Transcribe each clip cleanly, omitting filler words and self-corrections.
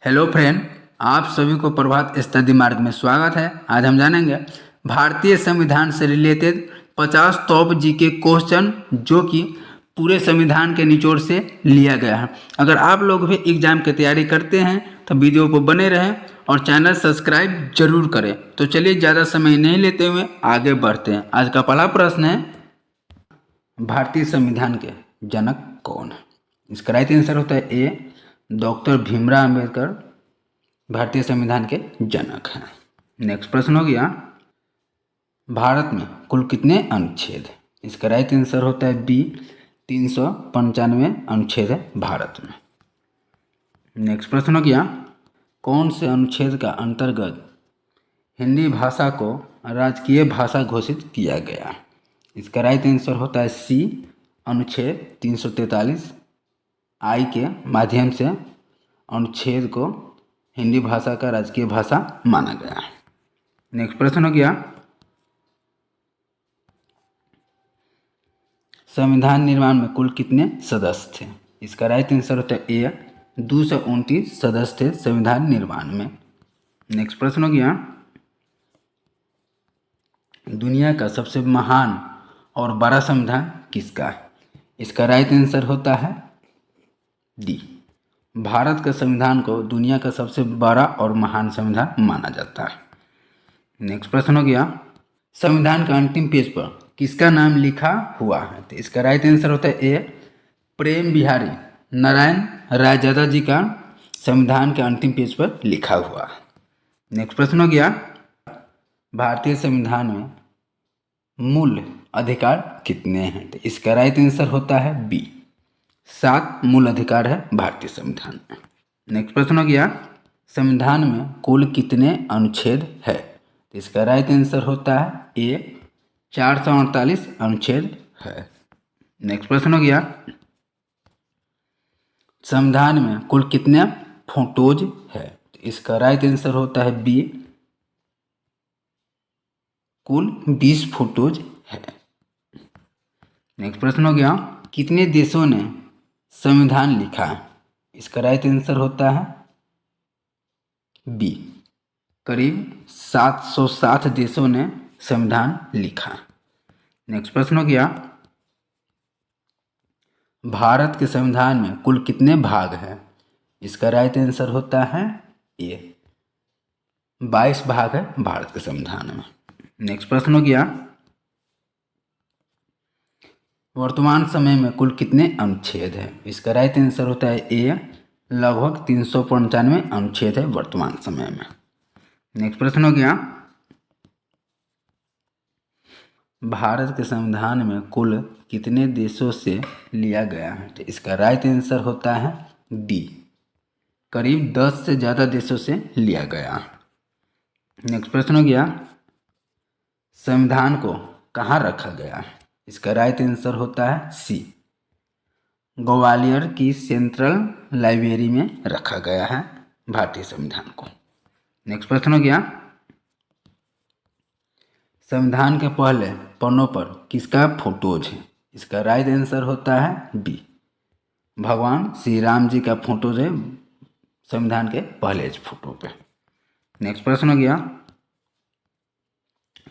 Hello friend, आप सभी को प्रभात स्टडी मार्ग में स्वागत है। आज हम जानेंगे भारतीय संविधान से रिलेटेड 50 टॉप जीके क्वेश्चन जो कि पूरे संविधान के निचोड़ से लिया गया है। अगर आप लोग भी एग्जाम की तैयारी करते हैं तो वीडियो को बने रहें और चैनल सब्सक्राइब जरूर करें। तो चलिए ज़्यादा समय नहीं लेते हुए आगे बढ़ते हैं। आज का पहला प्रश्न है, भारतीय संविधान के जनक कौन है? इसका राइट आंसर होता है ए, डॉक्टर भीमराव अंबेडकर भारतीय संविधान के जनक हैं। नेक्स्ट प्रश्न हो गया, भारत में कुल कितने अनुच्छेद हैं? इसका राइट आंसर होता है बी, 395 अनुच्छेद है भारत में। नेक्स्ट प्रश्न हो गया, कौन से अनुच्छेद का अंतर्गत हिंदी भाषा को राजकीय भाषा घोषित किया गया? इसका राइट आंसर होता है सी, अनुच्छेद 343 आई के माध्यम से अनुच्छेद को हिंदी भाषा का राजकीय भाषा माना गया। नेक्स्ट प्रश्न हो गया, संविधान निर्माण में कुल कितने सदस्य थे? इसका राइट आंसर होता है ए, 229 सदस्य थे संविधान निर्माण में। नेक्स्ट प्रश्न हो गया, दुनिया का सबसे महान और बड़ा संविधान किसका है? इसका राइट आंसर होता है डी, भारत के संविधान को दुनिया का सबसे बड़ा और महान संविधान माना जाता है। नेक्स्ट प्रश्न हो गया, संविधान के अंतिम पेज पर किसका नाम लिखा हुआ है? तो इसका राइट आंसर होता है ए, प्रेम बिहारी नारायण रायजादा जी का संविधान के अंतिम पेज पर लिखा हुआ है। नेक्स्ट प्रश्न हो गया, भारतीय संविधान में मूल अधिकार कितने हैं? तो इसका राइट आंसर होता है बी, 7 मूल अधिकार है भारतीय संविधान में। नेक्स्ट प्रश्न हो गया, संविधान में कुल कितने अनुच्छेद है? तो इसका राइट आंसर होता है ए, 448 अनुच्छेद है। नेक्स्ट प्रश्न हो गया, संविधान में कुल कितने फोटोज है? तो इसका राइट आंसर होता है बी, कुल 20 फोटोज है। नेक्स्ट प्रश्न हो गया, कितने देशों ने संविधान लिखा है? इसका राइट आंसर होता है बी, करीब 760 देशों ने संविधान लिखा। नेक्स्ट प्रश्न हो गया, भारत के संविधान में कुल कितने भाग हैं? इसका राइट आंसर होता है ए, 22 भाग है भारत के संविधान में। नेक्स्ट प्रश्न हो गया, वर्तमान समय में कुल कितने अनुच्छेद हैं? इसका राइट आंसर होता है ए, लगभग 395 अनुच्छेद है वर्तमान समय में। नेक्स्ट प्रश्न हो गया, भारत के संविधान में कुल कितने देशों से लिया गया है? तो इसका राइट आंसर होता है डी, करीब 10 से ज़्यादा देशों से लिया गया। नेक्स्ट प्रश्न हो गया, संविधान को कहाँ रखा गया है? इसका राइट आंसर होता है सी, ग्वालियर की सेंट्रल लाइब्रेरी में रखा गया है भारतीय संविधान को। नेक्स्ट प्रश्न हो गया, संविधान के पहले पन्नों पर किसका फोटोज है? इसका राइट आंसर होता है बी, भगवान श्री राम जी का फोटोज है संविधान के पहले फोटो पे। नेक्स्ट प्रश्न हो गया,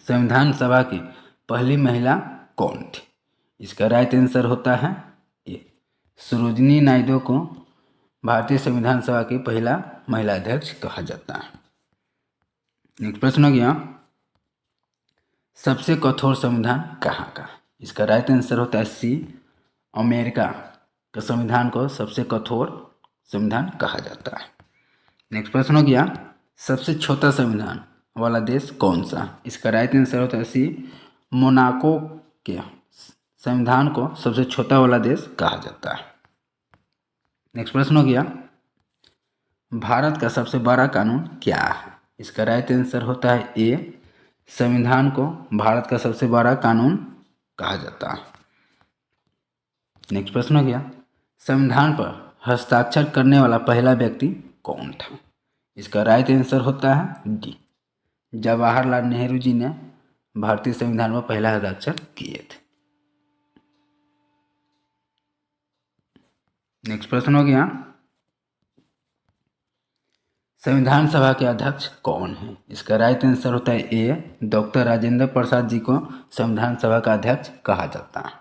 संविधान सभा की पहली महिला कौन थी? इसका राइट आंसर होता है ए, सरोजिनी नायडू को भारतीय संविधान सभा की पहला महिला अध्यक्ष कहा जाता है। नेक्स्ट प्रश्न हो गया, सबसे कठोर संविधान कहाँ का? इसका राइट आंसर होता है सी, अमेरिका का संविधान को सबसे कठोर संविधान कहा जाता है। नेक्स्ट प्रश्न हो गया, सबसे छोटा संविधान वाला देश कौन सा? इसका राइट आंसर होता है सी, मोनाको के संविधान को सबसे छोटा वाला देश कहा जाता है। नेक्स्ट प्रश्न हो गया, भारत का सबसे बड़ा कानून क्या है? इसका राइट आंसर होता है ए, संविधान को भारत का सबसे बड़ा कानून कहा जाता है। नेक्स्ट प्रश्न हो गया, संविधान पर हस्ताक्षर करने वाला पहला व्यक्ति कौन था? इसका राइट आंसर होता है डी, जवाहरलाल नेहरू जी ने भारतीय संविधान पर पहला हस्ताक्षर किए थे। नेक्स्ट प्रश्न हो गया, संविधान सभा के अध्यक्ष कौन है? इसका राइट आंसर होता है ए, डॉक्टर राजेंद्र प्रसाद जी को संविधान सभा का अध्यक्ष कहा जाता है।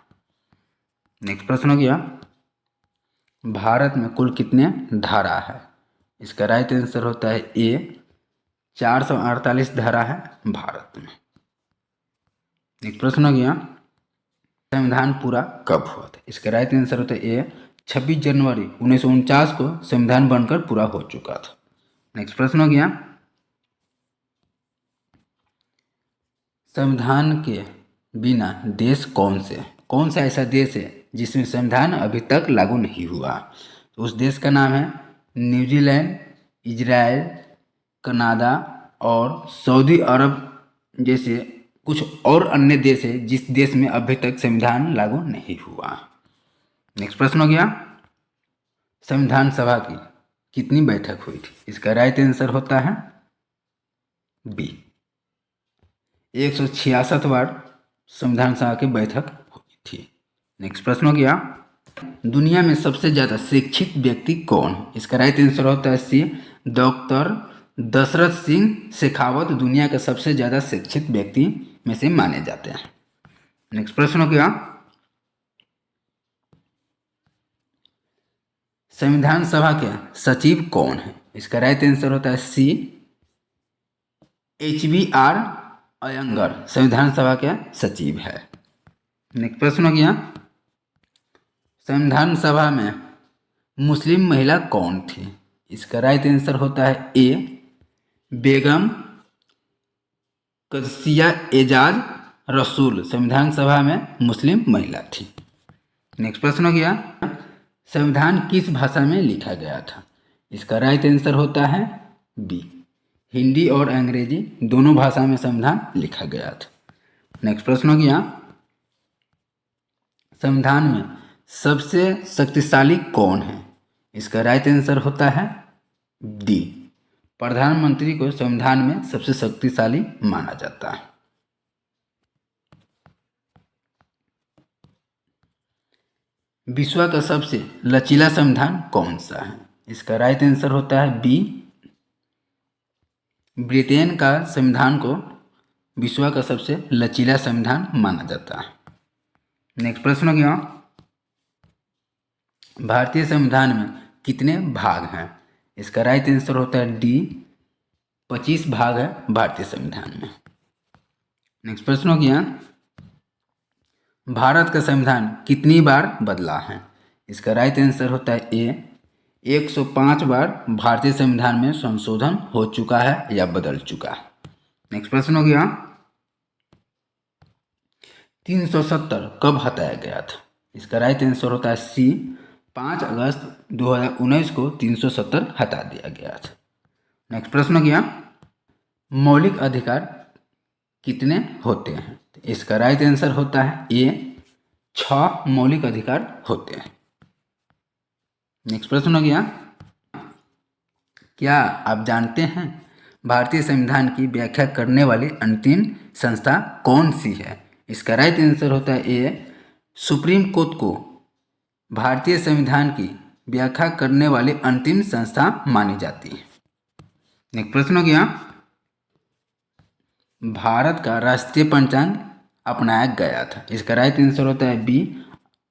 नेक्स्ट प्रश्न हो गया, भारत में कुल कितने धारा है? इसका राइट आंसर होता है ए, 448 धारा है भारत में। नेक्स्ट प्रश्न हो गया, संविधान पूरा कब हुआ था? इसका राइट आंसर होता है ए, 26 जनवरी 1949 को संविधान बनकर पूरा हो चुका था। नेक्स्ट प्रश्न हो गया, संविधान के बिना देश कौन सा ऐसा देश है जिसमें संविधान अभी तक लागू नहीं हुआ? तो उस देश का नाम है न्यूजीलैंड, इजराइल, कनाडा और सऊदी अरब जैसे कुछ और अन्य देश है जिस देश में अभी तक संविधान लागू नहीं हुआ। नेक्स्ट प्रश्न हो गया, संविधान सभा की कितनी बैठक हुई थी? इसका राइट आंसर होता है बी, 166 बार संविधान सभा की बैठक हुई थी। नेक्स्ट प्रश्न हो गया, दुनिया में सबसे ज़्यादा शिक्षित व्यक्ति कौन है? इसका राइट आंसर होता है सी, डॉक्टर दशरथ सिंह शेखावत दुनिया के सबसे ज़्यादा शिक्षित व्यक्ति में से माने जाते हैं। नेक्स्ट प्रश्न हो गया, संविधान सभा के सचिव कौन है? इसका राइट आंसर होता है सी, HBR अयंगर संविधान सभा के सचिव है। नेक्स्ट प्रश्न हो गया, संविधान सभा में मुस्लिम महिला कौन थी? इसका राइट आंसर होता है ए, बेगम कदसिया एजाज रसूल संविधान सभा में मुस्लिम महिला थी। नेक्स्ट प्रश्न हो गया, संविधान किस भाषा में लिखा गया था? इसका राइट आंसर होता है बी, हिंदी और अंग्रेजी दोनों भाषा में संविधान लिखा गया था। नेक्स्ट प्रश्न हो गया, संविधान में सबसे शक्तिशाली कौन है? इसका राइट आंसर होता है डी, प्रधानमंत्री को संविधान में सबसे शक्तिशाली माना जाता है। विश्व का सबसे लचीला संविधान कौन सा है? इसका राइट आंसर होता है बी, ब्रिटेन का संविधान को विश्व का सबसे लचीला संविधान माना जाता है। नेक्स्ट प्रश्न हो गया, भारतीय संविधान में कितने भाग हैं? इसका राइट आंसर होता है डी, 25 भाग है भारतीय संविधान में। नेक्स्ट प्रश्न हो गया, भारत का संविधान कितनी बार बदला है? इसका राइट आंसर होता है ए, 105 बार भारतीय संविधान में संशोधन हो चुका है या बदल चुका है। नेक्स्ट प्रश्न हो गया, 370 कब हटाया गया था? इसका राइट आंसर होता है सी, 5 अगस्त 2019 को 370 हटा दिया गया था। नेक्स्ट प्रश्न हो गया, मौलिक अधिकार कितने होते हैं? इसका राइट आंसर होता है ए, 6 मौलिक अधिकार होते हैं। नेक्स्ट प्रश्न हो गया, क्या आप जानते हैं भारतीय संविधान की व्याख्या करने वाली अंतिम संस्था कौन सी है? इसका राइट आंसर होता है ए, सुप्रीम कोर्ट को भारतीय संविधान की व्याख्या करने वाली अंतिम संस्था मानी जाती है। नेक्स्ट प्रश्न हो गया, भारत का राष्ट्रीय पंचांग अपनाया गया था? इसका राइट आंसर होता है बी,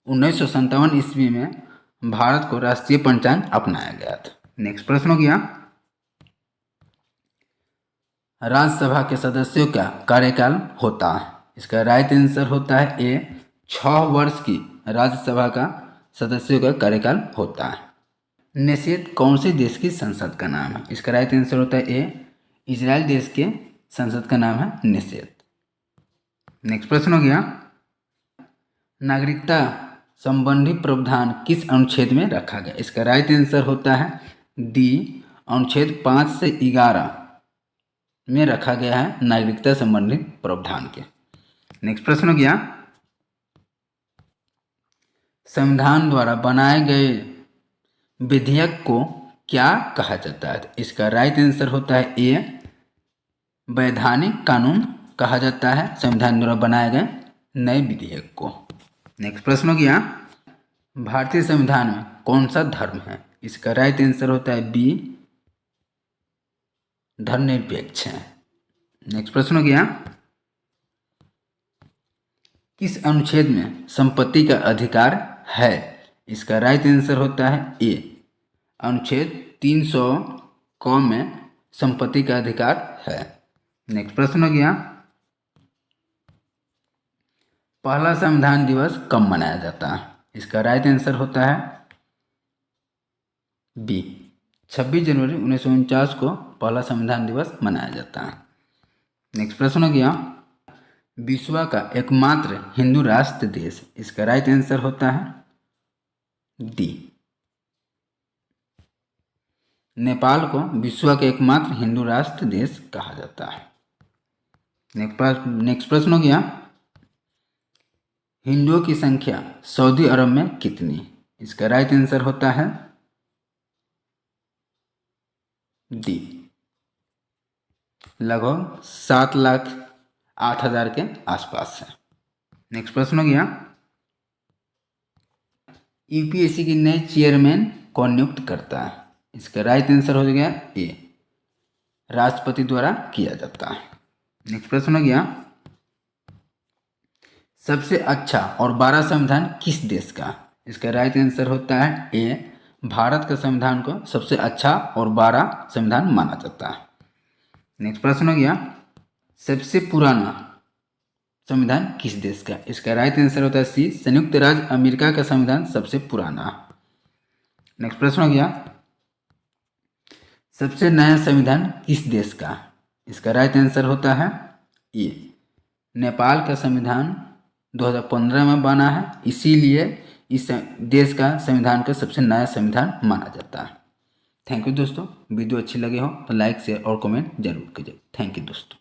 1957 ईस्वी में भारत को राष्ट्रीय पंचांग अपनाया गया था। नेक्स्ट प्रश्न हो गया, राज्यसभा के सदस्यों का कार्यकाल होता है? इसका राइट आंसर होता है ए, 6 वर्ष की राज्यसभा का सदस्यों का कार्यकाल होता है। नेसेट कौन से देश की संसद का नाम है? इसका राइट आंसर होता है ए, इजराइल देश के संसद का नाम है नेसेट। नेक्स्ट प्रश्न हो गया, नागरिकता संबंधी प्रावधान किस अनुच्छेद में रखा गया? इसका राइट आंसर होता है डी, अनुच्छेद 5 से 11 में रखा गया है नागरिकता संबंधी प्रावधान के। नेक्स्ट प्रश्न हो गया, संविधान द्वारा बनाए गए विधेयक को क्या कहा जाता है? इसका राइट आंसर होता है ए, वैधानिक कानून कहा जाता है संविधान द्वारा बनाए गए नए विधेयक को। नेक्स्ट प्रश्न हो गया, भारतीय संविधान में कौन सा धर्म है? इसका राइट आंसर होता है बी, धर्मनिरपेक्ष है। नेक्स्ट प्रश्न हो गया, किस अनुच्छेद में संपत्ति का अधिकार है? इसका राइट आंसर होता है ए, अनुच्छेद 300 क में संपत्ति का अधिकार है। नेक्स्ट प्रश्न हो गया, पहला संविधान दिवस कब मनाया जाता है? इसका राइट आंसर होता है बी, 26 जनवरी 1949 को पहला संविधान दिवस मनाया जाता है। नेक्स्ट प्रश्न हो गया, विश्व का एकमात्र हिंदू राष्ट्र देश? इसका राइट आंसर होता है डी, नेपाल को विश्व का एकमात्र हिंदू राष्ट्र देश कहा जाता है। नेक्स्ट प्रश्न हो गया, हिंदुओं की संख्या सऊदी अरब में कितनी? इसका राइट आंसर होता है डी, लगभग 7,08,000 के आसपास है। नेक्स्ट प्रश्न हो गया, यूपीएससी की नए चेयरमैन कौन नियुक्त करता है? इसका राइट आंसर हो गया ए, राष्ट्रपति द्वारा किया जाता है। नेक्स्ट प्रश्न हो गया, सबसे अच्छा और 12 संविधान किस देश का? इसका राइट आंसर होता है ए, भारत का संविधान को सबसे अच्छा और 12 संविधान माना जाता है। नेक्स्ट प्रश्न हो गया, सबसे पुराना संविधान किस देश का? इसका राइट आंसर होता है सी, संयुक्त राज्य अमेरिका का संविधान सबसे पुराना है। नेक्स्ट प्रश्न हो गया, सबसे नया संविधान किस देश का? इसका राइट आंसर होता है ए, नेपाल का संविधान 2015 में बना है, इसीलिए इस देश का संविधान का सबसे नया संविधान माना जाता है। थैंक यू दोस्तों, वीडियो अच्छी लगे हो तो लाइक शेयर और कमेंट जरूर कीजिए। थैंक यू दोस्तों।